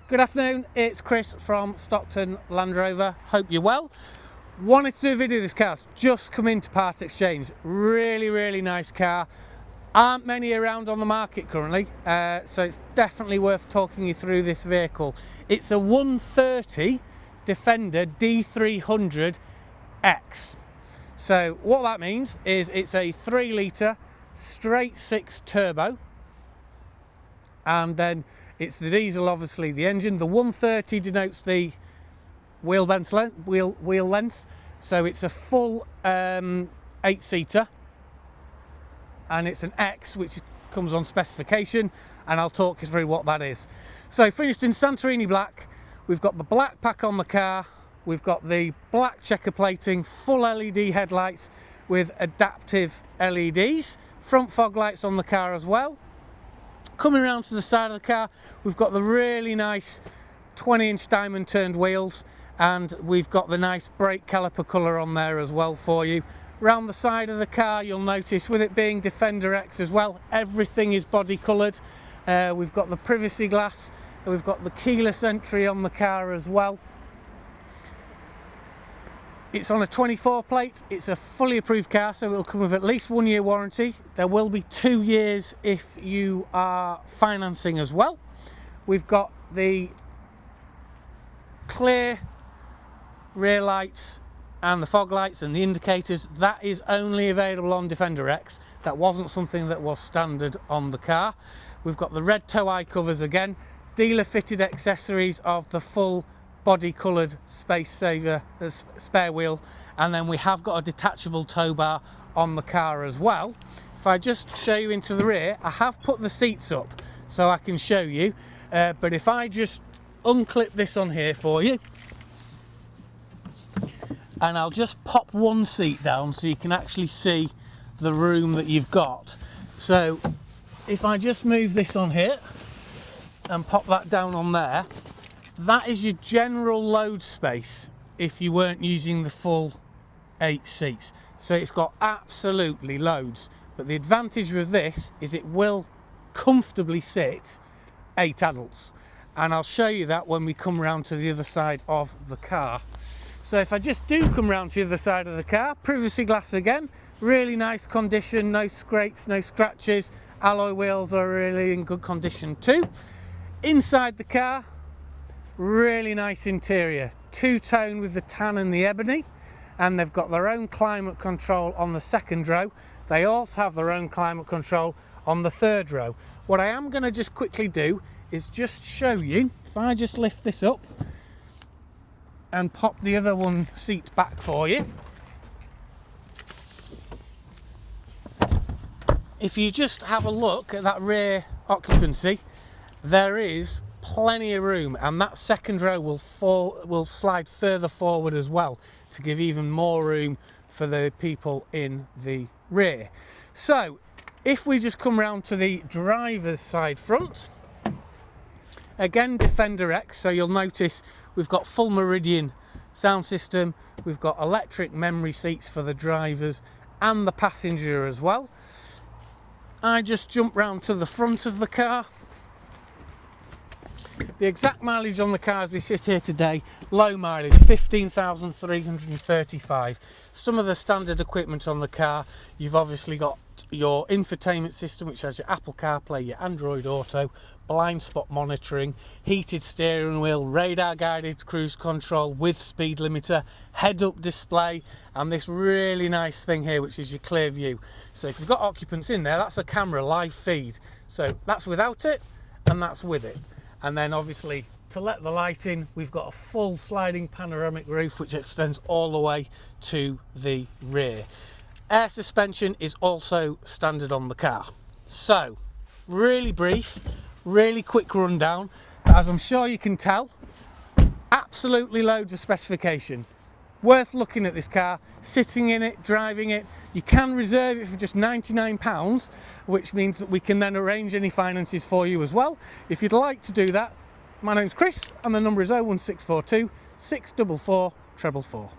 Good afternoon, it's Chris from Stockton Land Rover. Hope you're well. Wanted to do a video of this car. It's just come into part exchange. Really nice car. Aren't many around on the market currently, so it's definitely worth talking you through this vehicle. It's a 130 Defender D300 X. So what that means is it's a 3 litre straight 6 turbo, and then it's the diesel, obviously the engine. The 130 denotes the wheel length, so it's a full 8-seater, and it's an X, which comes on specification, and I'll talk you through what that is. So finished in Santorini Black. We've got the black pack on the car, we've got the black checker plating, full LED headlights with adaptive LEDs, front fog lights on the car as well. Coming around to the side of the car, we've got the really nice 20-inch diamond turned wheels, and we've got the nice brake caliper colour on there as well for you. Round the side of the car, you'll notice, with it being Defender X as well, everything is body coloured. We've got the privacy glass, and we've got the keyless entry on the car as well. It's on a 24 plate, it's a fully approved car, so it'll come with at least 1 year warranty. There will be 2 years if you are financing as well. We've got the clear rear lights and the fog lights and the indicators. That is only available on Defender X. That wasn't something that was standard on the car. We've got the red tow eye covers again, dealer fitted accessories of the full body coloured space saver spare wheel, and then we have got a detachable tow bar on the car as well. If I just show you into the rear, I have put the seats up so I can show you, but if I just unclip this on here for you, and I'll just pop one seat down so you can actually see the room that you've got. So if I just move this on here and pop that down on there, that is your general load space if you weren't using the full 8 seats. So it's got absolutely loads, but the advantage with this is it will comfortably sit 8 adults, and I'll show you that when we come around to the other side of the car. So if I just do come around to the other side of the car, privacy glass again, really nice condition, no scrapes, no scratches. Alloy wheels are really in good condition too. Inside the car, really nice interior, two-tone with the tan and the ebony, and they've got their own climate control on the second row. They also have their own climate control on the third row. What I am going to just quickly do is just show you, if I just lift this up and pop the other one seat back for you. If you just have a look at that rear occupancy, there is plenty of room, and that second row will slide further forward as well to give even more room for the people in the rear. So if we just come round to the driver's side front, again Defender X, so you'll notice we've got full Meridian sound system, we've got electric memory seats for the drivers and the passenger as well. I just jump round to the front of the car. The exact mileage on the car as we sit here today, low mileage, 15,335. Some of the standard equipment on the car, you've obviously got your infotainment system, which has your Apple CarPlay, your Android Auto, blind spot monitoring, heated steering wheel, radar guided cruise control with speed limiter, head-up display, and this really nice thing here, which is your clear view. So if you've got occupants in there, that's a camera live feed. So that's without it, and that's with it. And then obviously to let the light in, we've got a full sliding panoramic roof which extends all the way to the rear. Air suspension is also standard on the car. So really brief, really quick rundown. As I'm sure you can tell, absolutely loads of specification. Worth looking at this car, sitting in it, driving it. You can reserve it for just £99, which means that we can then arrange any finances for you as well. If you'd like to do that, my name's Chris and the number is 01642 644 444.